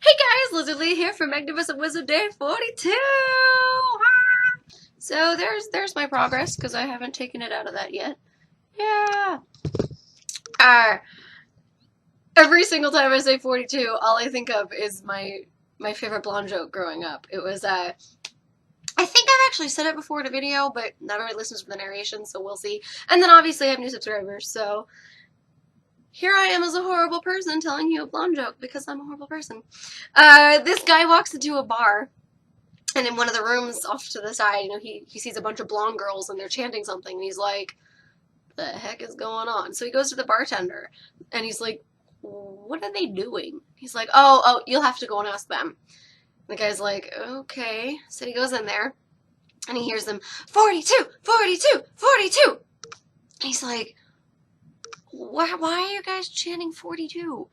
Hey guys, Lizardly here for Magnificent Wizard Day 42! So there's my progress, because I haven't taken it out of that yet. Yeah! Uh, every single time I say 42, all I think of is my favorite blonde joke growing up. It was, I think I've actually said it before in a video, but not everybody listens to the narration, so we'll see. And then obviously I have new subscribers, so here I am as a horrible person telling you a blonde joke because I'm a horrible person. This guy walks into a bar, and in one of the rooms off to the side, he sees a bunch of blonde girls and they're chanting something, and he's like, the heck is going on? So he goes to the bartender, and he's like, what are they doing? He's like, oh, you'll have to go and ask them. The guy's like, okay. So he goes in there, and he hears them, 42, 42, 42. And he's like, why are you guys chanting 42?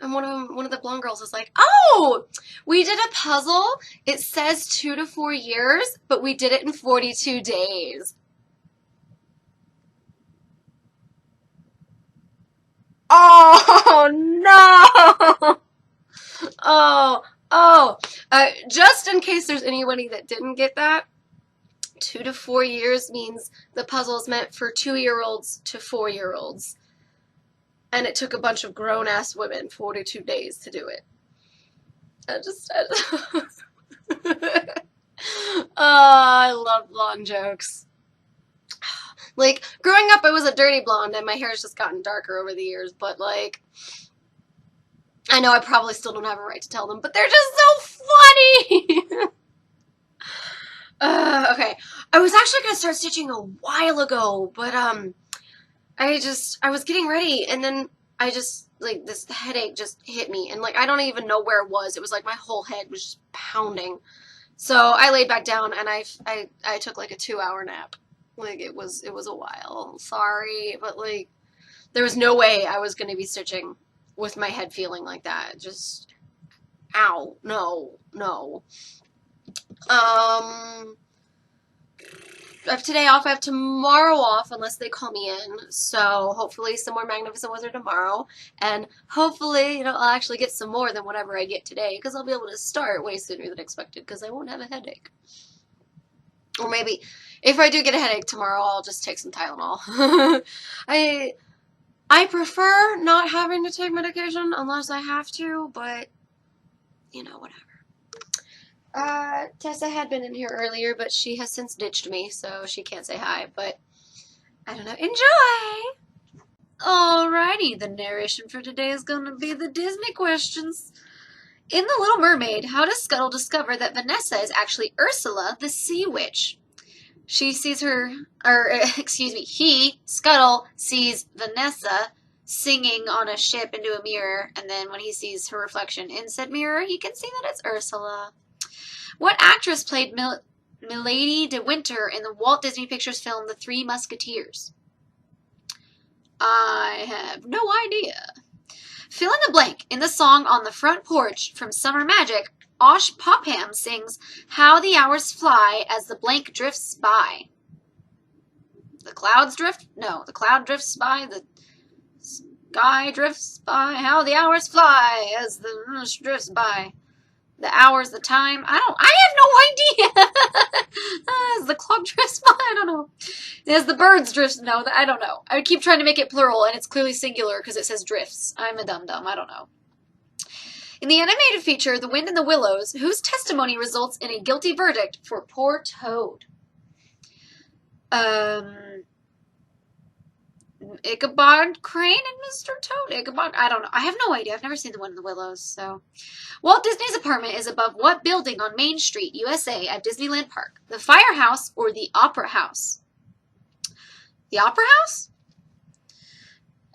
And one of the blonde girls is like, oh, we did a puzzle. It says 2 to 4 years, but we did it in 42 days. Oh, no. Oh. Just in case there's anybody that didn't get that, 2 to 4 years means the puzzle is meant for 2-year-olds to 4-year-olds. And it took a bunch of grown-ass women 42 days to do it. Oh, I love blonde jokes. Like, growing up, I was a dirty blonde, and my hair's just gotten darker over the years, but, like, I know I probably still don't have a right to tell them, but they're just so funny! Okay. I was actually gonna start stitching a while ago, but, I was getting ready, and then this headache just hit me, and, like, I don't even know where it was. It was like my whole head was just pounding. So I laid back down, and I took, like, a 2-hour nap. Like, it was a while. Sorry, but, like, there was no way I was going to be stitching with my head feeling like that. Just, ow, no. I have today off. I have tomorrow off unless they call me in. So hopefully some more Magnificent Wizard tomorrow. And hopefully, I'll actually get some more than whatever I get today, because I'll be able to start way sooner than expected because I won't have a headache. Or maybe if I do get a headache tomorrow, I'll just take some Tylenol. I prefer not having to take medication unless I have to, but whatever. Tessa had been in here earlier, but she has since ditched me, so she can't say hi, but I don't know. Enjoy! Alrighty, the narration for today is going to be the Disney questions. In The Little Mermaid, how does Scuttle discover that Vanessa is actually Ursula, the Sea Witch? He, Scuttle, sees Vanessa singing on a ship into a mirror, and then when he sees her reflection in said mirror, he can see that it's Ursula. What actress played Milady de Winter in the Walt Disney Pictures film The Three Musketeers? I have no idea. Fill in the blank. In the song On the Front Porch from Summer Magic, Osh Popham sings How the Hours Fly as the blank drifts by. The clouds drift? No, the cloud drifts by, the sky drifts by, how the hours fly as the drifts by. The hours, the time, I have no idea. As the clock drifts by, I don't know. As the birds drift, no, I don't know. I keep trying to make it plural, and it's clearly singular because it says drifts. I'm a dum-dum, I don't know. In the animated feature, The Wind in the Willows, whose testimony results in a guilty verdict for poor Toad? Ichabod Crane and Mr. Toad? Ichabod? I don't know. I have no idea. I've never seen The Wind in the Willows, so. Walt Disney's apartment is above what building on Main Street, USA at Disneyland Park? The Firehouse or the Opera House? The Opera House?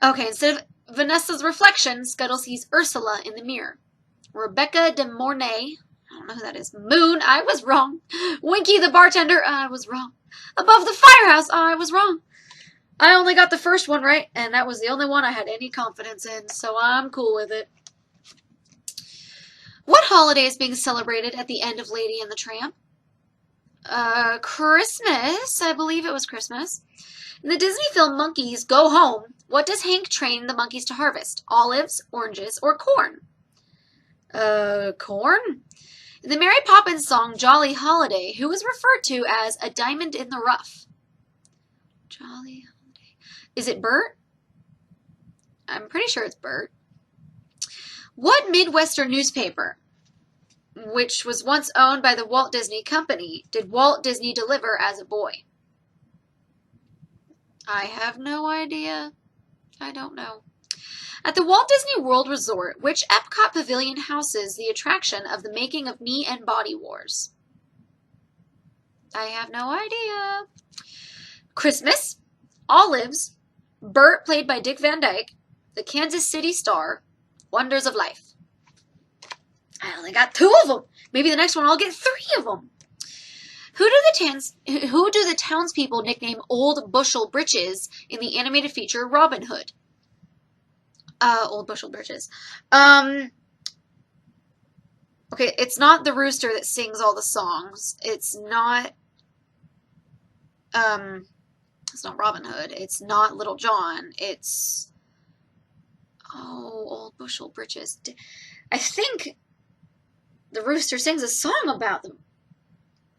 Okay, instead of Vanessa's reflection, Scuttle sees Ursula in the mirror. Rebecca de Mornay, I don't know who that is. Moon, I was wrong. Winky the bartender, I was wrong. Above the firehouse, I was wrong. I only got the first one right, and that was the only one I had any confidence in, so I'm cool with it. What holiday is being celebrated at the end of Lady and the Tramp? Christmas. I believe it was Christmas. In the Disney film Monkeys Go Home, what does Hank train the monkeys to harvest? Olives, oranges, or corn? Corn? In the Mary Poppins song Jolly Holiday, who was referred to as a diamond in the rough? Jolly Holiday. Is it Bert? I'm pretty sure it's Bert. What Midwestern newspaper, which was once owned by the Walt Disney Company, did Walt Disney deliver as a boy? I have no idea. I don't know. At the Walt Disney World Resort, which Epcot Pavilion houses the attraction of the making of Me and Body Wars? I have no idea. Christmas, Olives, Bert played by Dick Van Dyke, the Kansas City Star, Wonders of Life. I only got 2 of them. Maybe the next one I'll get 3 of them. Who do the townspeople nickname Old Bushel Britches in the animated feature Robin Hood? Old Bushel Britches. Okay, it's not the rooster that sings all the songs. It's not Robin Hood. It's not Little John. It's, Old Bushel Britches. I think the rooster sings a song about them.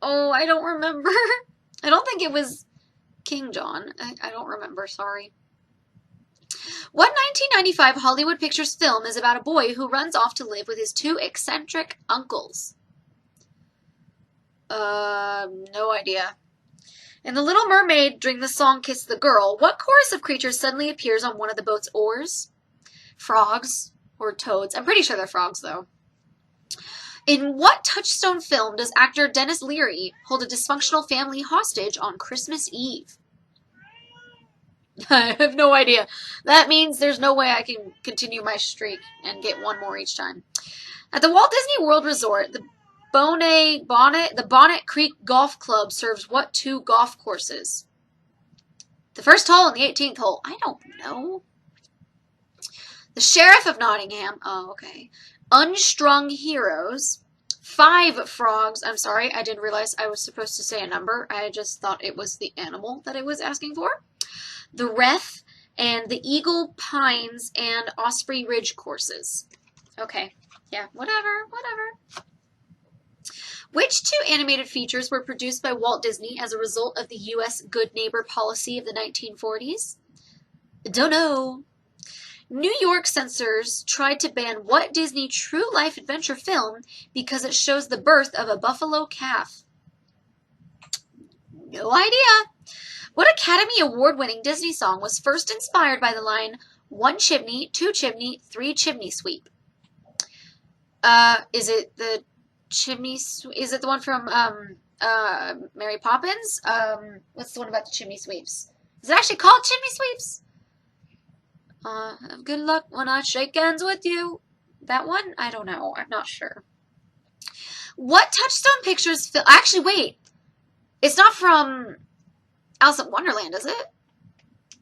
Oh, I don't remember. I don't think it was King John. I don't remember, sorry. What 1995 Hollywood Pictures film is about a boy who runs off to live with his 2 eccentric uncles? No idea. In The Little Mermaid, during the song Kiss the Girl, what chorus of creatures suddenly appears on one of the boat's oars? Frogs or toads? I'm pretty sure they're frogs, though. In what Touchstone film does actor Dennis Leary hold a dysfunctional family hostage on Christmas Eve? I have no idea. That means there's no way I can continue my streak and get 1 more each time. At the Walt Disney World Resort, the Bonnet Creek Golf Club serves what 2 golf courses? The first hole and the 18th hole. I don't know. The Sheriff of Nottingham. Oh, okay. Unstrung Heroes. 5 frogs. I'm sorry, I didn't realize I was supposed to say a number. I just thought it was the animal that I was asking for. The Wreath, and the Eagle Pines and Osprey Ridge courses. Okay, yeah, whatever. Which 2 animated features were produced by Walt Disney as a result of the U.S. Good Neighbor policy of the 1940s? Don't know. New York censors tried to ban what Disney true life adventure film because it shows the birth of a buffalo calf? No idea. What Academy Award-winning Disney song was first inspired by the line, 1 chimney, 2 chimney, 3 chimney sweep? Is it the chimney, is it the one from, Mary Poppins? What's the one about the chimney sweeps? Is it actually called Chimney Sweeps? Good luck when I shake hands with you. That one? I don't know. I'm not sure. What Touchstone Pictures film? Actually, wait. It's not from Alice in Wonderland, is it?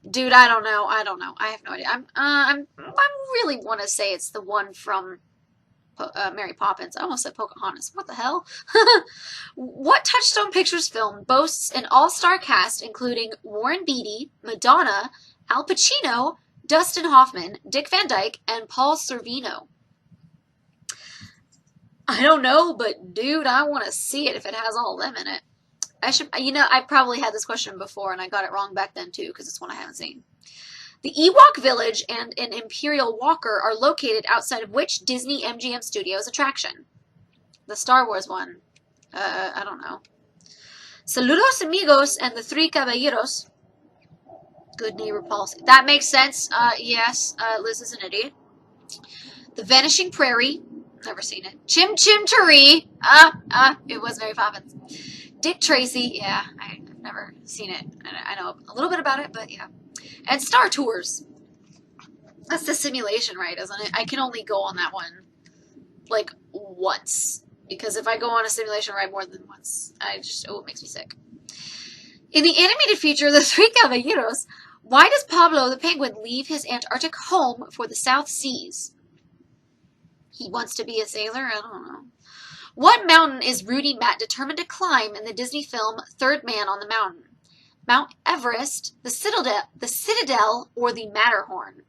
Dude, I don't know. I have no idea. I really want to say it's the one from Mary Poppins. I almost said Pocahontas. What the hell? What Touchstone Pictures film boasts an all-star cast including Warren Beatty, Madonna, Al Pacino, Dustin Hoffman, Dick Van Dyke, and Paul Sorvino? I don't know, but dude, I want to see it if it has all of them in it. I probably had this question before and I got it wrong back then too because it's one I haven't seen. The Ewok Village and an Imperial Walker are located outside of which Disney MGM Studios attraction? The Star Wars one. I don't know. Saludos Amigos and the Three Caballeros. Good neighbor policy. That makes sense. Yes, Liz is an idiot. The Vanishing Prairie. Never seen it. Chim Chim Cheree. It was Mary Poppins. Dick Tracy. Yeah, I've never seen it. I know a little bit about it, but yeah. And Star Tours. That's the simulation ride, isn't it? I can only go on that one, like, once. Because if I go on a simulation ride more than once, it makes me sick. In the animated feature, The Three Caballeros, why does Pablo the Penguin leave his Antarctic home for the South Seas? He wants to be a sailor? I don't know. What mountain is Rudy Matt determined to climb in the Disney film Third Man on the Mountain? Mount Everest, the Citadel, or the Matterhorn?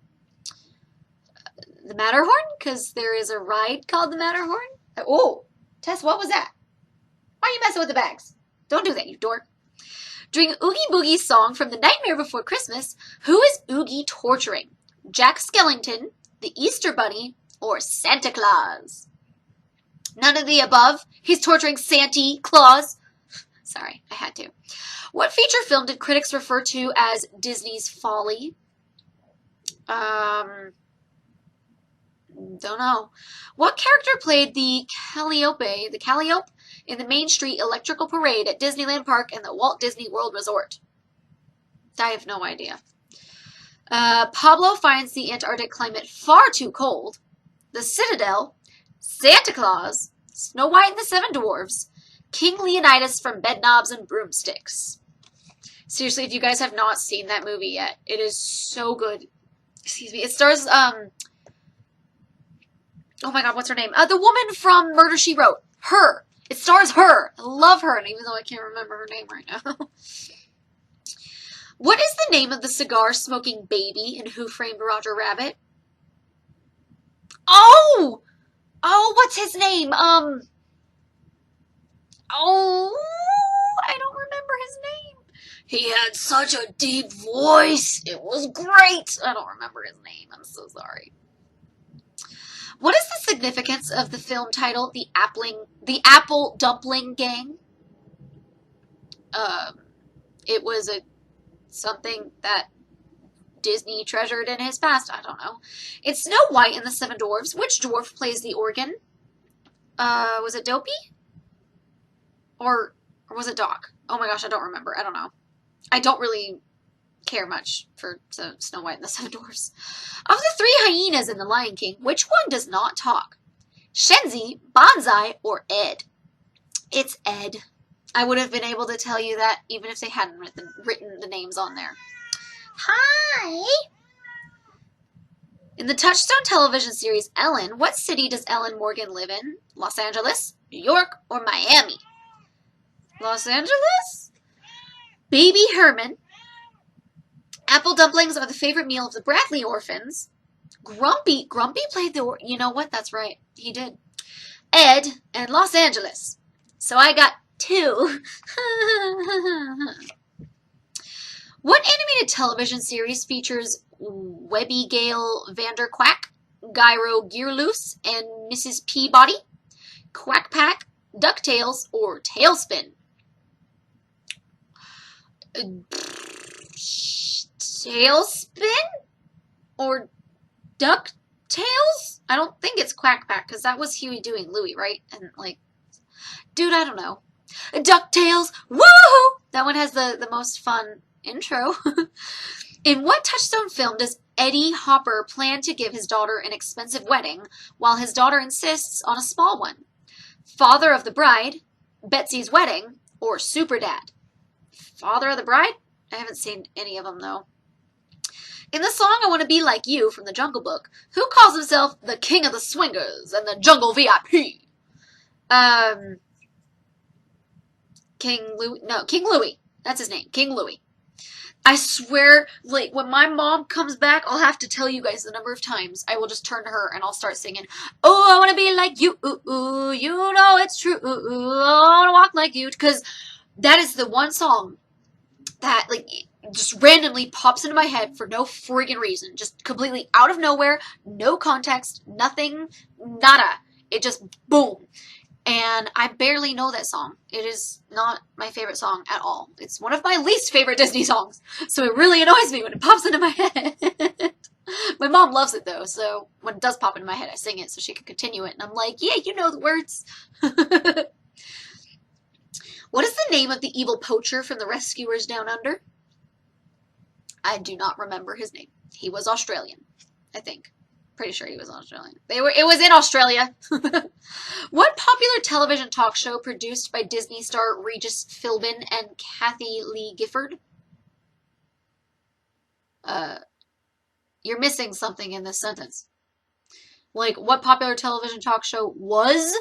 the Matterhorn, because there is a ride called the Matterhorn. Oh, Tess, what was that? Why are you messing with the bags? Don't do that, you dork. During Oogie Boogie's song from The Nightmare Before Christmas, who is Oogie torturing? Jack Skellington, the Easter Bunny, or Santa Claus? None of the above. He's torturing Santa Claus. Sorry, I had to. What feature film did critics refer to as Disney's folly? Don't know. What character played the Calliope in the Main Street Electrical Parade at Disneyland Park and the Walt Disney World Resort? I have no idea. Pablo finds the Antarctic climate far too cold. The Citadel, Santa Claus, Snow White and the Seven Dwarfs, King Leonidas from Bedknobs and Broomsticks. Seriously, if you guys have not seen that movie yet, it is so good. Excuse me. It stars, oh my god, what's her name? The woman from Murder, She Wrote. Her. It stars her. I love her, and even though I can't remember her name right now. What is the name of the cigar-smoking baby in Who Framed Roger Rabbit? Oh! Oh, what's his name? Oh, I don't remember his name. He had such a deep voice. It was great. I don't remember his name. I'm so sorry. What is the significance of the film title, The Apple Dumpling Gang? It was something that Disney treasured in his past. I don't know. It's Snow White and the Seven Dwarfs. Which dwarf plays the organ? Was it Dopey? Or was it Doc? Oh my gosh, I don't remember. I don't know. I don't really care much for Snow White and the Seven Dwarfs. Of the three hyenas in The Lion King, which one does not talk? Shenzi, Banzai, or Ed? It's Ed. I would have been able to tell you that even if they hadn't written the names on there. Hi! In the Touchstone television series Ellen, what city does Ellen Morgan live in? Los Angeles, New York, or Miami? Los Angeles? Baby Herman. Apple dumplings are the favorite meal of the Bradley orphans. Grumpy played the... You know what? That's right. He did. Ed and Los Angeles. So I got 2. What animated television series features Webby Gale Vanderquack, Gyro Gearloose, and Mrs. Peabody? Quack Pack, DuckTales, or Tailspin? Tailspin? Or DuckTales? I don't think it's Quack Pack, because that was Huey, Dewey, and Louie, right? And, like, dude, I don't know. DuckTales, woohoo! That one has the most fun intro. In what Touchstone film does Eddie Hopper plan to give his daughter an expensive wedding, while his daughter insists on a small one? Father of the Bride, Betsy's Wedding, or Superdad? Father of the Bride? I haven't seen any of them, though. In the song I Want to Be Like You from the Jungle Book, who calls himself the King of the Swingers and the Jungle VIP? King Louie. That's his name. King Louie. I swear, like, when my mom comes back, I'll have to tell you guys the number of times I will just turn to her and I'll start singing, oh, I want to be like you, ooh, ooh, you know it's true, ooh, ooh, I want to walk like you, because that is the one song that, like, just randomly pops into my head for no friggin' reason, just completely out of nowhere, no context, nothing, nada, it just, boom. And I barely know that song. It is not my favorite song at all. It's one of my least favorite Disney songs. So it really annoys me when it pops into my head. My mom loves it though. So when it does pop into my head, I sing it so she can continue it. And I'm like, yeah, you know the words. What is the name of the evil poacher from the Rescuers Down Under? I do not remember his name. He was Australian, I think. Pretty sure he was Australian. It was in Australia. What popular television talk show produced by Disney star Regis Philbin and Kathy Lee Gifford? You're missing something in this sentence. Like, what popular television talk show was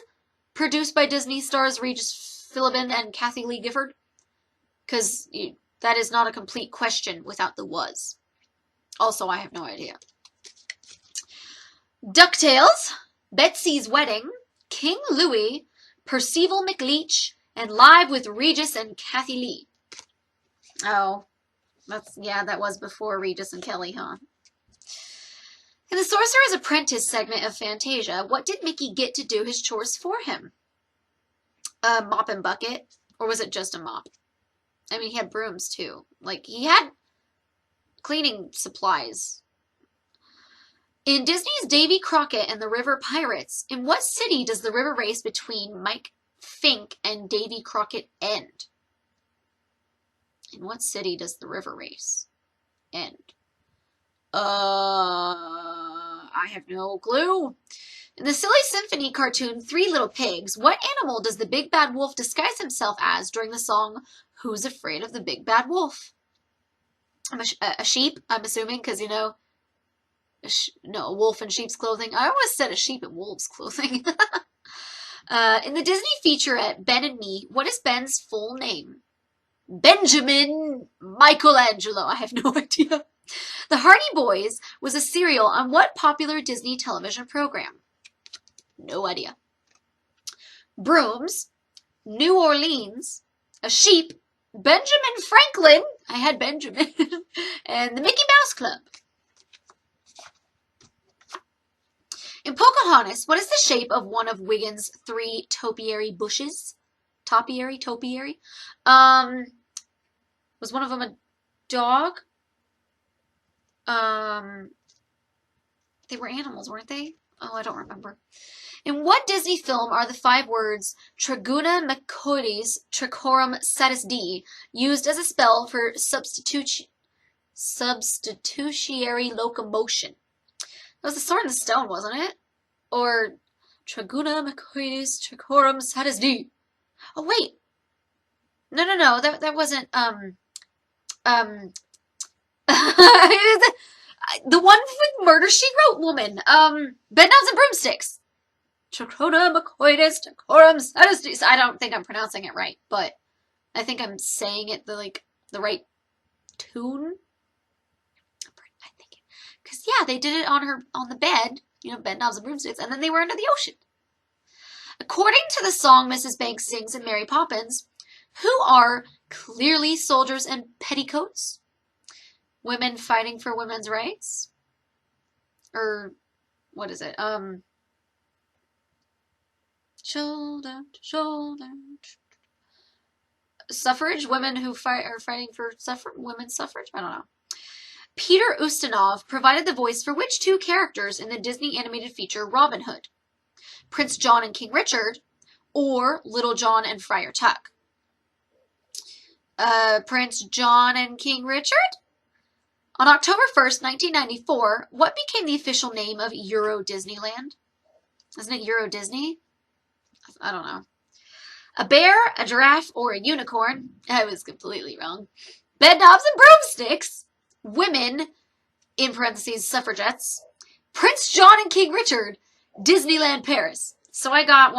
produced by Disney stars Regis Philbin and Kathy Lee Gifford? Because that is not a complete question without the was. Also, I have no idea. DuckTales, Betsy's Wedding, King Louie, Percival McLeach, and Live with Regis and Kathy Lee. Oh, that was before Regis and Kelly, huh? In the Sorcerer's Apprentice segment of Fantasia, what did Mickey get to do his chores for him? A mop and bucket? Or was it just a mop? I mean, he had brooms, too. Like, he had cleaning supplies. In Disney's Davy Crockett and the River Pirates, in what city does the river race between Mike Fink and Davy Crockett end? In what city does the river race end? I have no clue. In the Silly Symphony cartoon Three Little Pigs, what animal does the Big Bad Wolf disguise himself as during the song Who's Afraid of the Big Bad Wolf? A sheep, I'm assuming, because, you know, a wolf in sheep's clothing. I always said a sheep in wolf's clothing. In the Disney featurette Ben and Me, what is Ben's full name? Benjamin Michelangelo. I have no idea. The Hardy Boys was a serial on what popular Disney television program? No idea. Brooms, New Orleans, a sheep, Benjamin Franklin. I had Benjamin. And the Mickey Mouse Club. In Pocahontas, what is the shape of one of Wiggins' 3 topiary bushes? Topiary? Was one of them a dog? They were animals, weren't they? Oh, I don't remember. In what Disney film are the 5 words Traguna Macoides Tricorum Satis D used as a spell for substitutionary locomotion? That was the Sword in the Stone, wasn't it? Or Traguna Macoides Tricorum Satis D. Oh, wait. No. That wasn't, the one with Murder, She Wrote woman. Bedknobs and Broomsticks. Traguna Macoides Tricorum Satis D. I don't think I'm pronouncing it right, but I think I'm saying it the right tune. Because, yeah, they did it on the bed, you know, Bedknobs and Broomsticks, and then they were under the ocean. According to the song Mrs. Banks sings in Mary Poppins, who are clearly soldiers in petticoats? Women fighting for women's rights? Or, what is it? Shoulder to shoulder. Suffrage? Women who are fighting for women's suffrage? I don't know. Peter Ustinov provided the voice for which 2 characters in the Disney animated feature Robin Hood? Prince John and King Richard, or Little John and Friar Tuck? Prince John and King Richard? On October 1st, 1994, what became the official name of Euro Disneyland? Isn't it Euro Disney? I don't know. A bear, a giraffe, or a unicorn? I was completely wrong. Bedknobs and Broomsticks? Women, in parentheses, suffragettes, Prince John and King Richard, Disneyland Paris. So I got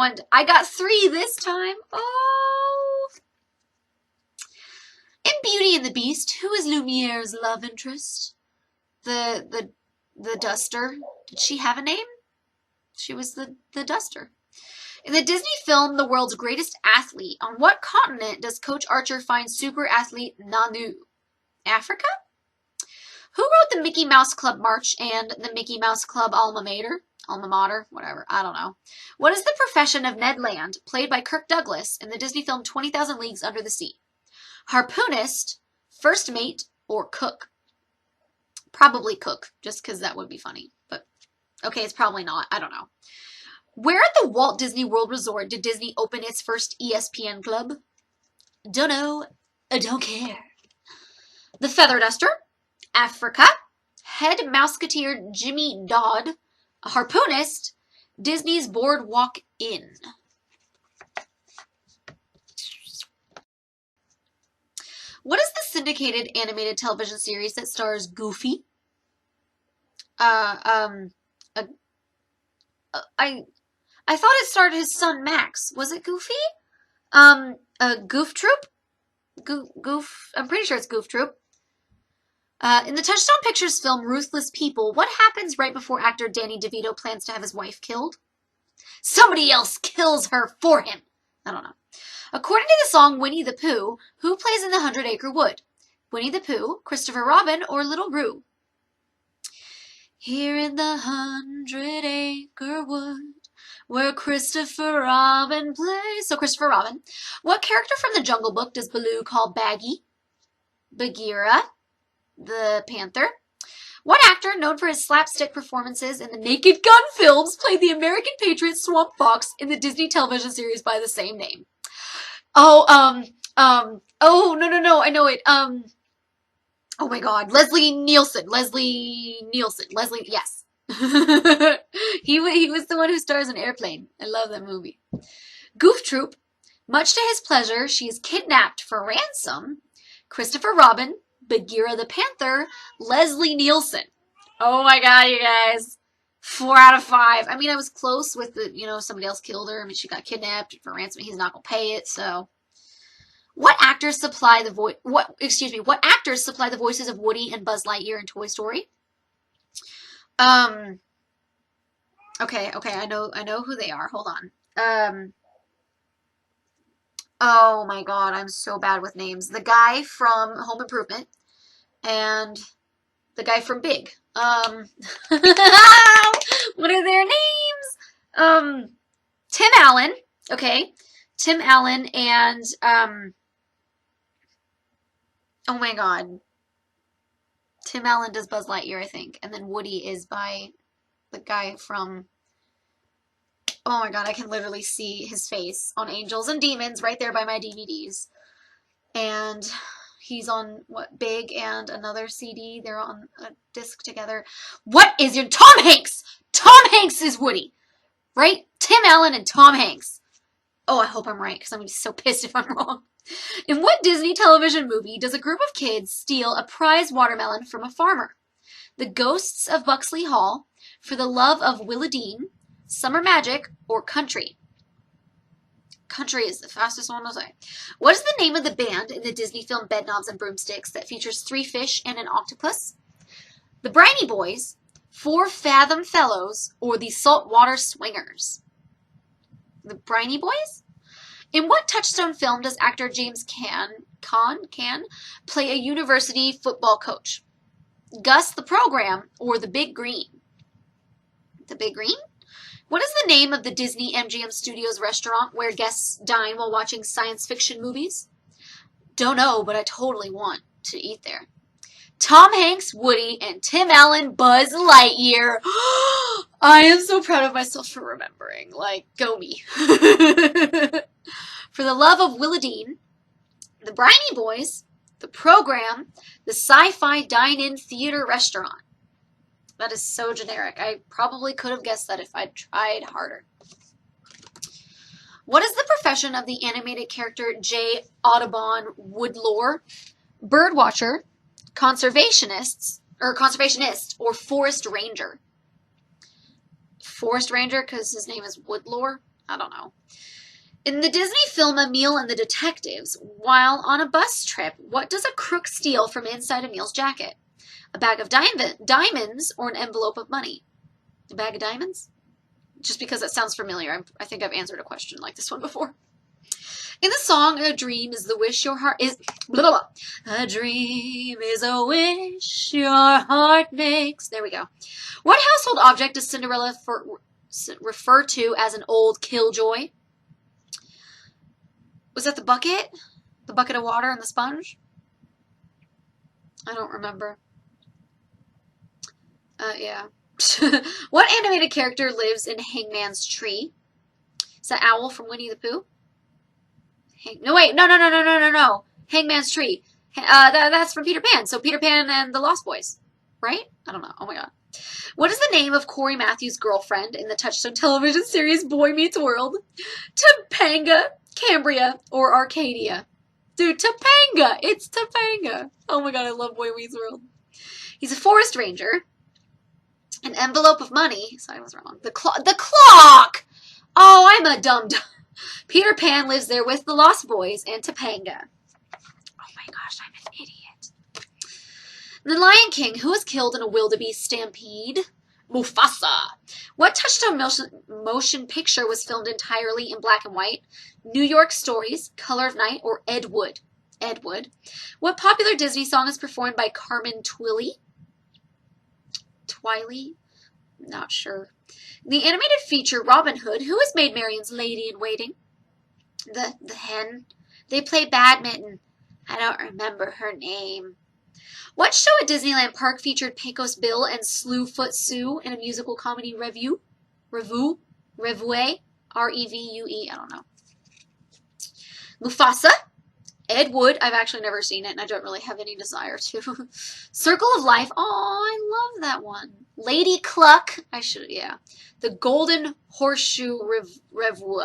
3 this time. Oh. In Beauty and the Beast, who is Lumiere's love interest? The duster. Did she have a name? She was the duster. In the Disney film The World's Greatest Athlete, on what continent does Coach Archer find super athlete Nanu? Africa? Who wrote the Mickey Mouse Club March and the Mickey Mouse Club Alma Mater? Whatever. I don't know. What is the profession of Ned Land, played by Kirk Douglas in the Disney film 20,000 Leagues Under the Sea? Harpoonist, first mate, or cook? Probably cook, just because that would be funny. But, okay, it's probably not. I don't know. Where at the Walt Disney World Resort did Disney open its first ESPN club? Don't know. I don't care. The Feather Duster, Africa, Head Mouseketeer Jimmy Dodd, a harpoonist, Disney's Boardwalk Inn. What is the syndicated animated television series that stars Goofy? I thought it starred his son Max. Was it Goofy? Goof Troop? Goof. I'm pretty sure it's Goof Troop. In the Touchstone Pictures film Ruthless People, what happens right before actor Danny DeVito plans to have his wife killed? Somebody else kills her for him. I don't know. According to the song Winnie the Pooh, who plays in the 100-Acre Wood? Winnie the Pooh, Christopher Robin, or Little Roo? Here in the 100-Acre Wood, where Christopher Robin plays. So Christopher Robin. What character from the Jungle Book does Baloo call Baggy? Bagheera, the panther. What actor, known for his slapstick performances in the Naked Gun films, played the American patriot Swamp Fox in the Disney television series by the same name? Oh, no, I know it. Oh my God, Leslie Nielsen, yes. He was the one who stars in Airplane. I love that movie. Goof Troop. Much to his pleasure, she is kidnapped for ransom. Christopher Robin, Bagheera the Panther, Leslie Nielsen. Oh my God, you guys. 4 out of 5. I mean, I was close with the, somebody else killed her. I mean, she got kidnapped for ransom. He's not going to pay it, so. What actors supply the voices of Woody and Buzz Lightyear in Toy Story? Okay, I know who they are. Hold on. Oh my God, I'm so bad with names. The guy from Home Improvement and the guy from Big. What are their names? Tim Allen. Okay. Tim Allen and, oh my God. Tim Allen does Buzz Lightyear, I think. And then Woody is by the guy from, oh my God, I can literally see his face on Angels and Demons right there by my DVDs. And he's on, Big and another CD. They're on a disc together. What is your, Tom Hanks! Tom Hanks is Woody, right? Tim Allen and Tom Hanks. Oh, I hope I'm right, because I'm going to be so pissed if I'm wrong. In what Disney television movie does a group of kids steal a prize watermelon from a farmer? The Ghosts of Buxley Hall, For the Love of Willadine, Summer Magic, or Country? Country is the fastest one to say. What is the name of the band in the Disney film Bedknobs and Broomsticks that features 3 fish and an octopus? The Briny Boys, 4 Fathom Fellows, or the Saltwater Swingers? The Briny Boys? In what Touchstone film does actor James Caan play a university football coach? Gus the Program or the Big Green? The Big Green? What is the name of the Disney MGM Studios restaurant where guests dine while watching science fiction movies? Don't know, but I totally want to eat there. Tom Hanks, Woody, and Tim Allen, Buzz Lightyear. I am so proud of myself for remembering. Like, go me. For the Love of Willadine, the Briny Boys, the Program, the Sci-Fi Dine-In Theater Restaurant. That is so generic. I probably could have guessed that if I'd tried harder. What is the profession of the animated character J. Audubon Woodlore? Birdwatcher, conservationist, or forest ranger? Forest ranger, because his name is Woodlore? I don't know. In the Disney film Emil and the Detectives, while on a bus trip, what does a crook steal from inside Emil's jacket? A bag of diamonds or an envelope of money? A bag of diamonds? Just because that sounds familiar. I think I've answered a question like this one before. In the song, a dream is the wish your heart is... Blah, blah, blah. A dream is a wish your heart makes... There we go. What household object does Cinderella refer to as an old killjoy? Was that the bucket? The bucket of water and the sponge? I don't remember. Yeah. What animated character lives in Hangman's Tree? Is that Owl from Winnie the Pooh? No, wait. No. Hangman's Tree. That's from Peter Pan. So Peter Pan and the Lost Boys. Right? I don't know. Oh my God. What is the name of Corey Matthews' girlfriend in the Touchstone television series Boy Meets World? Topanga, Cambria, or Arcadia? Dude, Topanga! It's Topanga! Oh my God, I love Boy Meets World. He's a forest ranger. An envelope of money. Sorry, I was wrong. The clock! Oh, I'm a dumb. Peter Pan lives there with the Lost Boys and Topanga. Oh my gosh, I'm an idiot. The Lion King, who was killed in a wildebeest stampede? Mufasa. What touchstone motion picture was filmed entirely in black and white? New York Stories, Color of Night, or Ed Wood? Ed Wood. What popular Disney song is performed by Carmen Twilly? Twiley? Not sure. The animated feature Robin Hood, who has made Marion's lady in waiting? The hen. They play badminton. I don't remember her name. What show at Disneyland Park featured Pecos Bill and Slewfoot Sue in a musical comedy revue? Revue? R-E-V-U-E. I don't know. Mufasa. Ed Wood. I've actually never seen it, and I don't really have any desire to. Circle of Life. Oh, I love that one. Lady Cluck. Yeah. The Golden Horseshoe Revue.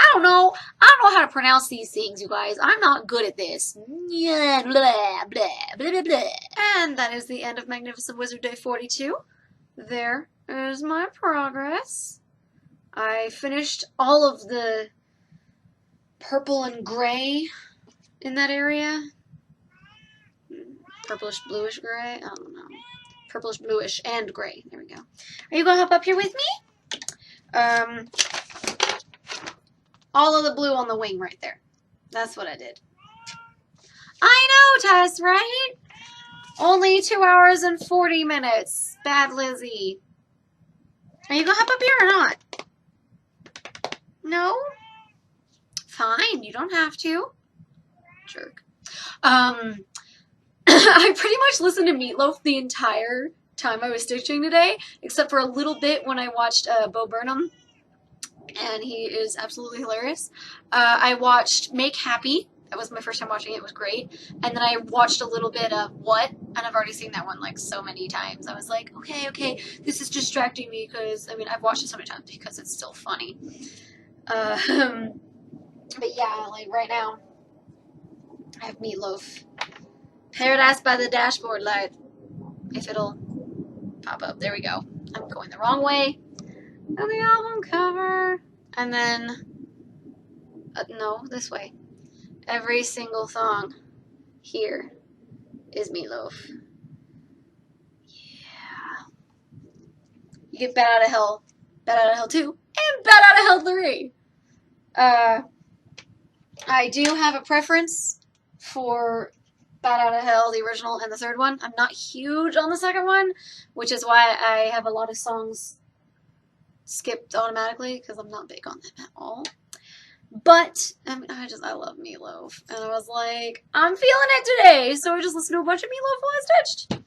I don't know how to pronounce these things, you guys. I'm not good at this. Blah, blah, blah, blah, blah. And that is the end of Magnificent Wizard Day 42. There is my progress. I finished all of the purple and gray in that area. Purplish, bluish gray. I don't know. Purplish, bluish, and gray. There we go. Are you going to hop up here with me? All of the blue on the wing right there. That's what I did. I know, Tess, right? Only 2 hours and 40 minutes. Bad Lizzie. Are you going to hop up here or not? No? Fine, you don't have to. Jerk. I pretty much listened to Meatloaf the entire time I was stitching today, except for a little bit when I watched Bo Burnham. And he is absolutely hilarious. I watched Make Happy. That was my first time watching it. It was great. And then I watched a little bit of What? And I've already seen that one like so many times. I was like, okay, this is distracting me because, I mean, I've watched it so many times because it's still funny. But yeah, like right now, I have Meatloaf. Paradise by the Dashboard Light. If it'll pop up. There we go. I'm going the wrong way. On the album cover. And then, no, this way. Every single song here is Meatloaf. Yeah. You get Bat Out of Hell 2, and Bat Out of Hell 3. I do have a preference for Bat Out of Hell, the original, and the third one. I'm not huge on the second one, which is why I have a lot of songs skipped automatically, because I'm not big on them at all. But, I mean, I love Meatloaf. And I was like, I'm feeling it today, so I just listened to a bunch of Meatloaf while I stitched.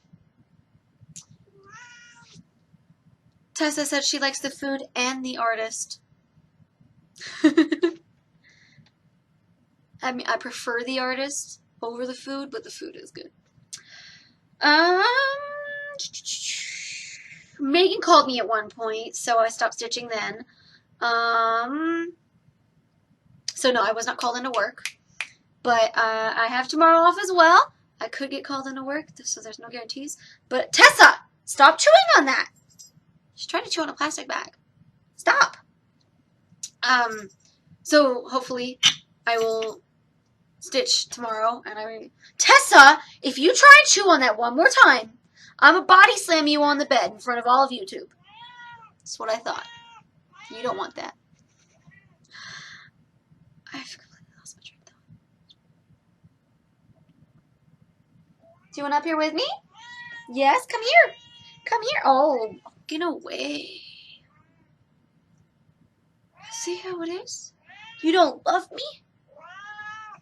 Tessa said she likes the food and the artist. I mean, I prefer the artist over the food, but the food is good. Megan called me at one point, so I stopped stitching then. So no, I was not called into work. But I have tomorrow off as well. I could get called into work, so there's no guarantees. But Tessa, stop chewing on that. She's trying to chew on a plastic bag. Stop. So hopefully I will stitch tomorrow. And Tessa, if you try and chew on that one more time, I'm a body slam you on the bed in front of all of YouTube. That's what I thought. You don't want that. I've completely lost my train of thought. Do you want up here with me? Yes, come here. Come here. Oh, get away. See how it is? You don't love me?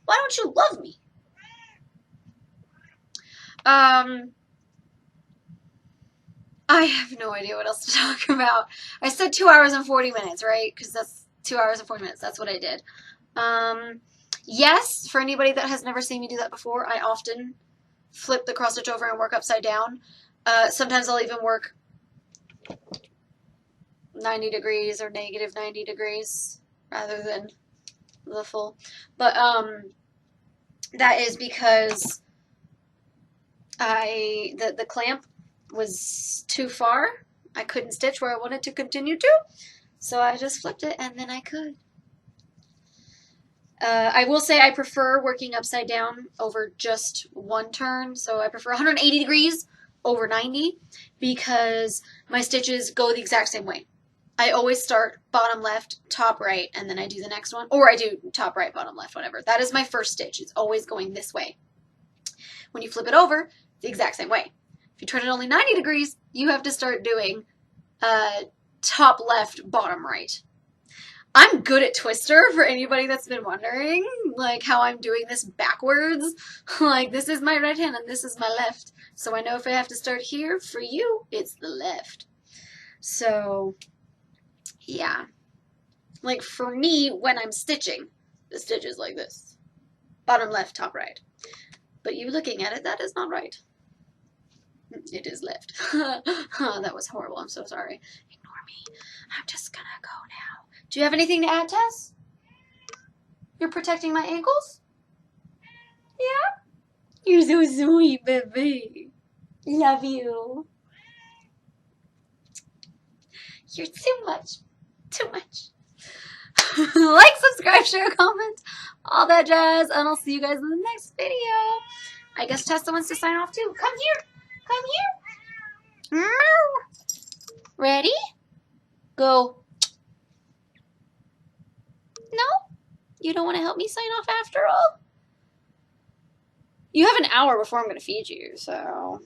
Why don't you love me? I have no idea what else to talk about. I said 2 hours and 40 minutes, right? Because that's 2 hours and 40 minutes. That's what I did. Yes, for anybody that has never seen me do that before, I often flip the cross stitch over and work upside down. Sometimes I'll even work 90 degrees or negative 90 degrees rather than the full. But that is because the clamp was too far. I couldn't stitch where I wanted to continue to. So I just flipped it and then I could. I will say I prefer working upside down over just one turn. So I prefer 180 degrees over 90 because my stitches go the exact same way. I always start bottom left, top right, and then I do the next one. Or I do top right, bottom left, whatever. That is my first stitch. It's always going this way. When you flip it over, the exact same way. If you turn it only 90 degrees, you have to start doing top left, bottom right. I'm good at Twister, for anybody that's been wondering, like how I'm doing this backwards. Like, this is my right hand and this is my left. So I know if I have to start here, for you, it's the left. So, yeah. Like, for me, when I'm stitching, the stitch is like this. Bottom left, top right. But you looking at it, that is not right. It is left. That was horrible. I'm so sorry. Ignore me. I'm just gonna go now. Do you have anything to add, Tess? You're protecting my ankles? Yeah? You're so sweet, baby. Love you. You're too much. Too much. Like, subscribe, share, comment, all that jazz, and I'll see you guys in the next video. I guess Tessa wants to sign off too. Come here. Come here. Ready? Go. No? You don't want to help me sign off after all? You have an hour before I'm going to feed you, so...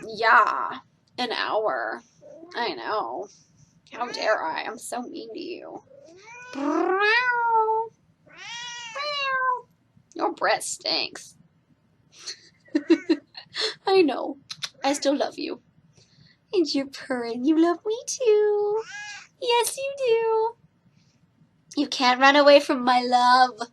Yeah. An hour. I know. How dare I? I'm so mean to you. Your breath stinks. I know. I still love you. And you're purring. You love me too. Yes, you do. You can't run away from my love.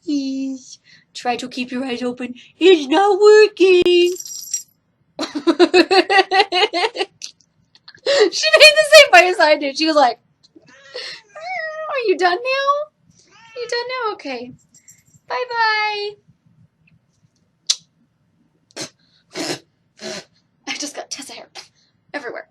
Yes. Try to keep your eyes open. It's not working. She made the same face I did. She was like, are you done now? Are you done now? Okay. Bye-bye. I just got Tessa hair everywhere.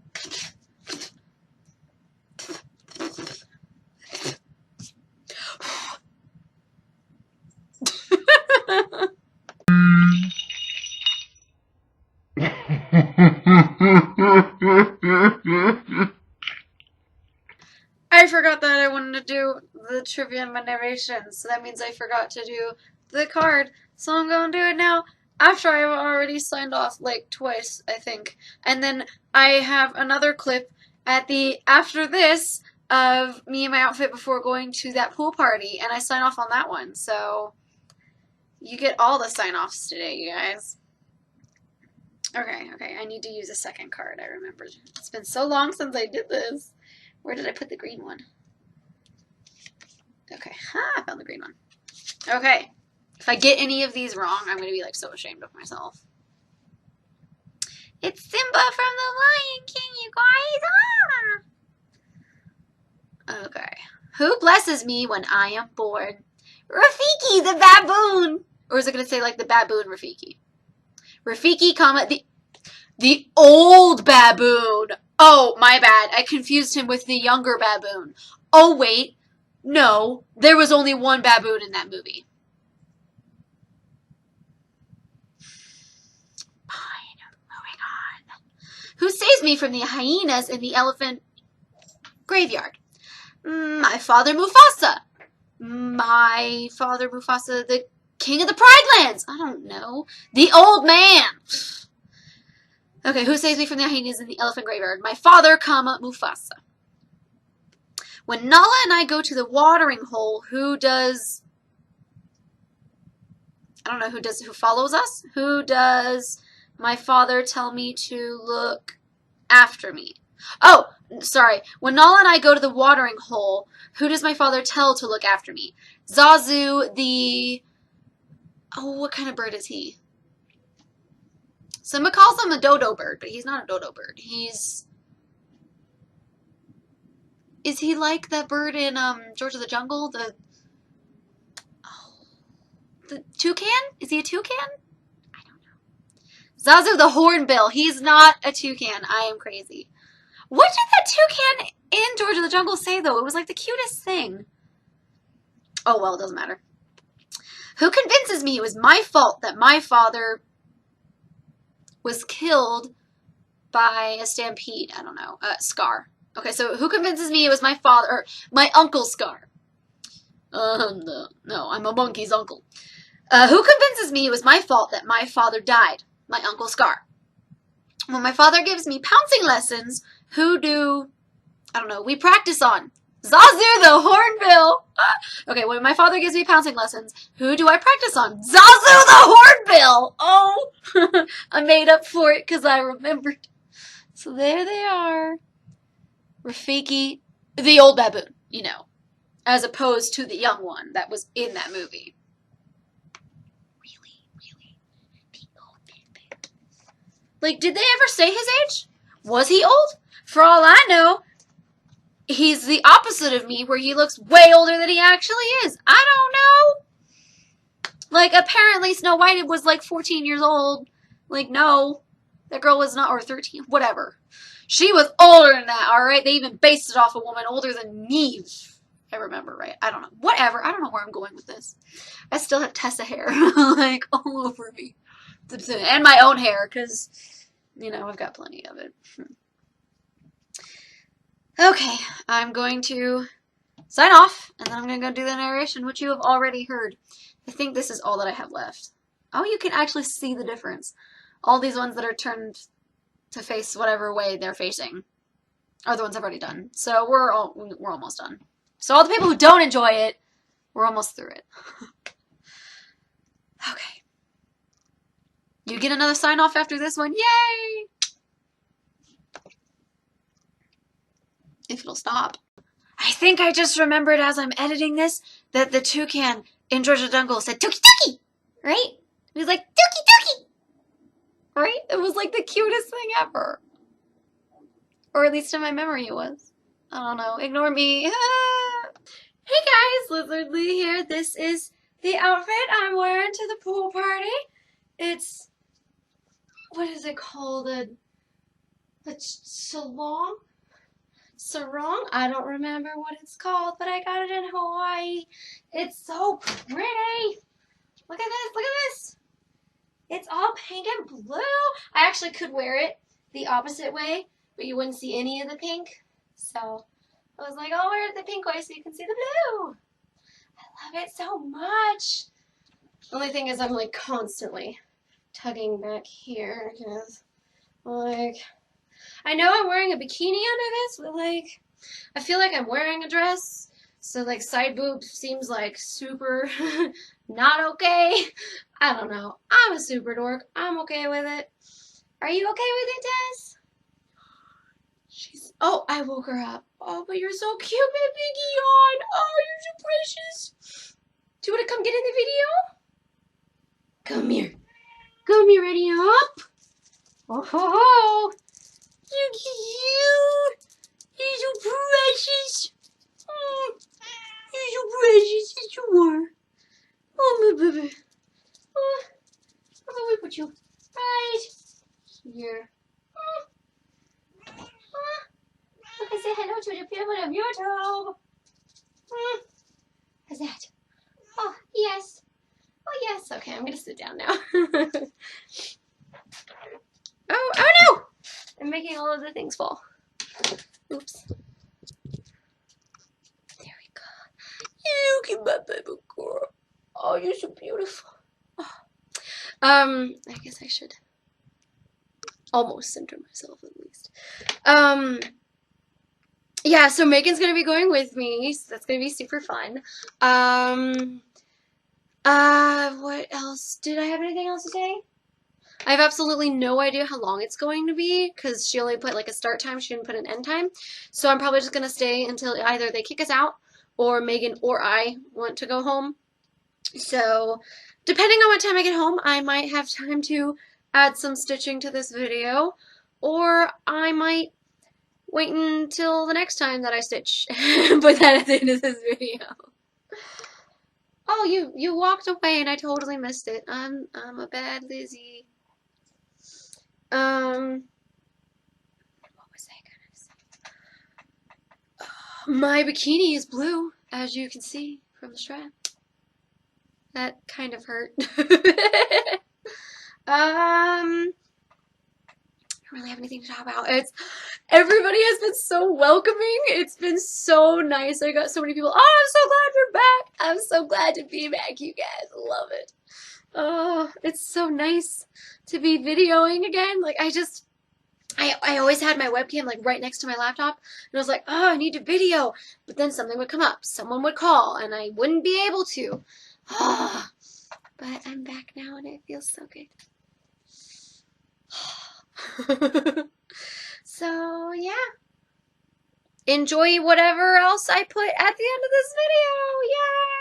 I forgot that I wanted to do the trivia and my narration, so that means I forgot to do the card. So I'm going to do it now after I've already signed off like twice, I think. And then I have another clip at the after this of me in my outfit before going to that pool party, and I sign off on that one. So you get all the sign-offs today, you guys. Okay, I need to use a second card, I remember. It's been so long since I did this. Where did I put the green one? Okay, I found the green one. Okay, if I get any of these wrong, I'm going to be like so ashamed of myself. It's Simba from the Lion King, you guys. Okay, who blesses me when I am bored? Rafiki, the baboon. Or is it going to say like the baboon Rafiki? Rafiki, comma, the old baboon. Oh, my bad. I confused him with the younger baboon. Oh, wait. No, there was only one baboon in that movie. Fine, moving on. Who saves me from the hyenas in the elephant graveyard? My father Mufasa. My father Mufasa, the king of the Pride Lands. I don't know. The old man. Okay, who saves me from the hyenas in the elephant graveyard? My father, comma, Mufasa. When Nala and I go to the watering hole, who does... I don't know who follows us? Who does my father tell me to look after me? Oh, sorry. When Nala and I go to the watering hole, who does my father tell to look after me? Zazu, the... Oh, what kind of bird is he? Simba calls him a dodo bird, but he's not a dodo bird. He's... Is he like that bird in George of the Jungle? The toucan? Is he a toucan? I don't know. Zazu the hornbill. He's not a toucan. I am crazy. What did that toucan in George of the Jungle say, though? It was like the cutest thing. Oh, well, it doesn't matter. Who convinces me it was my fault that my father was killed by a stampede? I don't know. Scar. Okay, so who convinces me it was my father, or my uncle Scar? No, I'm a monkey's uncle. Who convinces me it was my fault that my father died? My uncle Scar. When my father gives me pouncing lessons, who do, I don't know, we practice on? Zazu the Hornbill! Okay, when my father gives me pouncing lessons, who do I practice on? Zazu the Hornbill! Oh! I made up for it because I remembered. So there they are. Rafiki, the old baboon, you know, as opposed to the young one that was in that movie. Really? The old baboon. Like, did they ever say his age? Was he old? For all I know, he's the opposite of me, where he looks way older than he actually is. I don't know. Like, apparently Snow White was like 14 years old. Like, no. That girl was not, or 13, whatever. She was older than that, alright? They even based it off a woman older than me. I remember, right? I don't know. Whatever. I don't know where I'm going with this. I still have Tessa hair, like, all over me. And my own hair, because, you know, I've got plenty of it. Okay, I'm going to sign off, and then I'm going to go do the narration, which you have already heard. I think this is all that I have left. Oh, you can actually see the difference. All these ones that are turned to face whatever way they're facing are the ones I've already done. So we're almost done. So all the people who don't enjoy it, we're almost through it. Okay. You get another sign off after this one. Yay! If it'll stop. I think I just remembered as I'm editing this that the toucan in George of the Jungle said "Tookie Tookie," right? He was like "Tookie Tookie," right? It was like the cutest thing ever. Or at least in my memory it was. I don't know. Ignore me. Hey guys, Lizard Lee here. This is the outfit I'm wearing to the pool party. It's, what is it called? A sarong? Sarong? I don't remember what it's called, but I got it in Hawaii. It's so pretty. Look at this. Look at this. It's all pink and blue. I actually could wear it the opposite way, but you wouldn't see any of the pink. So I was like, I'll wear it the pink way so you can see the blue. I love it so much. The only thing is I'm like constantly tugging back here because like, I know I'm wearing a bikini under this, but like, I feel like I'm wearing a dress. So like side boob seems like super not okay. I don't know. I'm a super dork. I'm okay with it. Are you okay with it, Tess? Oh, I woke her up. Oh, but you're so cute, baby yawn. Oh, you're so precious. Do you want to come get in the video? Come here. Come here, ready up. Oh, ho, ho. You're cute. You're so precious. You're so precious. Yes, you are. Oh, my baby. Oh, where can we put you? Right here. Look, I say hello to the people of YouTube. How's that? Oh, yes. Oh, yes. Okay, I'm going to sit down now. Oh no! I'm making all of the things fall. Oops. There we go. Look at my baby girl. Oh, you're so beautiful. Oh. I guess I should almost center myself at least. Yeah, so Megan's gonna be going with me, so that's gonna be super fun. What else? Did I have anything else to say? I have absolutely no idea how long it's going to be, because she only put like a start time, she didn't put an end time. So I'm probably just gonna stay until either they kick us out, or Megan or I want to go home. So, depending on what time I get home, I might have time to add some stitching to this video, or I might wait until the next time that I stitch and put that at the end of this video. Oh, you walked away and I totally missed it. I'm a bad Lizzie. What was I gonna say? My bikini is blue, as you can see from the strap. That kind of hurt. I don't really have anything to talk about. Everybody has been so welcoming. It's been so nice. I got so many people. Oh, I'm so glad you're back. I'm so glad to be back, you guys. Love it. Oh, it's so nice to be videoing again. Like I always had my webcam like right next to my laptop, and I was like, oh, I need to video. But then something would come up, someone would call, and I wouldn't be able to. But I'm back now, and it feels so good. So, yeah. Enjoy whatever else I put at the end of this video. Yay!